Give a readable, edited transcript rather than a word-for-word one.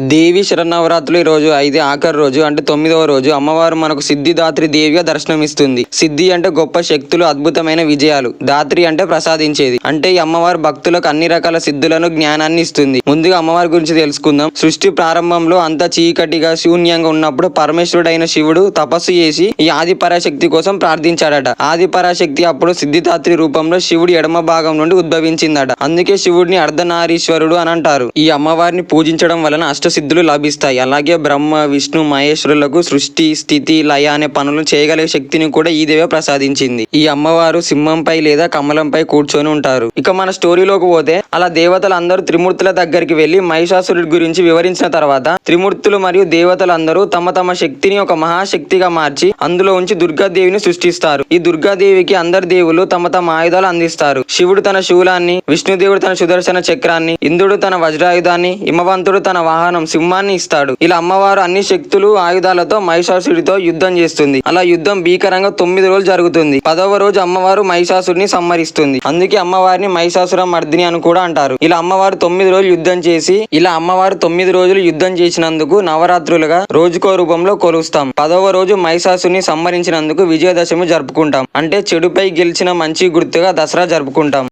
దేవి శరన్నవరాత్రులు ఈ రోజు ఆఖరి రోజు అంటే 9వ రోజు అమ్మవారు మనకు సిద్ధిదాత్రి దేవిగా దర్శనమిస్తుంది. సిద్ధి అంటే గొప్ప శక్తులు, అద్భుతమైన విజయాలు. దాత్రి అంటే ప్రసాదించేది. అంటే ఈ అమ్మవారు భక్తులకు అన్ని రకాల సిద్ధులను, జ్ఞానాన్ని ఇస్తుంది. ముందుగా అమ్మవారి గురించి తెలుసుకుందాం. సృష్టి ప్రారంభంలో అంతా చీకటిగా, శూన్యంగా ఉన్నప్పుడు పరమేశ్వరుడైన శివుడు తపస్సు చేసి ఈ ఆది పరాశక్తి కోసం ప్రార్థించాడట. ఆది పరాశక్తి అప్పుడు సిద్ధిదాత్రి రూపంలో శివుడి ఎడమ భాగం నుండి ఉద్భవించిందట. అందుకే శివుడిని అర్ధనారీశ్వరుడు అని అంటారు. ఈ అమ్మవారిని పూజించడం వలన సిద్ధులు లభిస్తాయి. అలాగే బ్రహ్మ, విష్ణు, మహేశ్వరులకు సృష్టి, స్థితి, లయ అనే పనులు చేయగలిగే శక్తిని కూడా ఈ దేవే ప్రసాదించింది. ఈ అమ్మవారు సింహంపై లేదా కమలంపై కూర్చొని ఉంటారు. ఇక మన స్టోరీలోకి పోతే అలా దేవతలందరూ త్రిమూర్తుల దగ్గరికి వెళ్లి మహిషాసురుడి గురించి వివరించిన తర్వాత త్రిమూర్తులు మరియు దేవతలందరూ తమ తమ శక్తిని ఒక మహాశక్తిగా మార్చి అందులో ఉంచి దుర్గాదేవిని సృష్టిస్తారు. ఈ దుర్గాదేవికి అందరు దేవులు తమ తమ ఆయుధాలు అందిస్తారు. శివుడు తన శూలాన్ని, విష్ణుదేవుడు తన సుదర్శన చక్రాన్ని, ఇంద్రుడు తన వజ్రాయుధాన్ని, హిమవంతుడు తన వాహనం సింహాన్ని ఇస్తాడు. ఇలా అమ్మవారు అన్ని శక్తులు, ఆయుధాలతో మహిషాసుడితో యుద్ధం చేస్తుంది. అలా యుద్ధం భీకరంగా 9 రోజులు జరుగుతుంది. 10వ రోజు అమ్మవారు మహిషాసుడిని సంహరిస్తుంది. అందుకే అమ్మవారిని మహిషాసుర మర్దిని అని కూడా అంటారు. ఇలా అమ్మవారు 9 రోజులు యుద్ధం చేసినందుకు నవరాత్రులుగా రోజుకో రూపంలో కొలుస్తాం. 10వ రోజు మహిషాసుని సంహరించినందుకు విజయదశమి జరుపుకుంటాం. అంటే చెడుపై గెలిచిన మంచి గుర్తుగా దసరా జరుపుకుంటాం.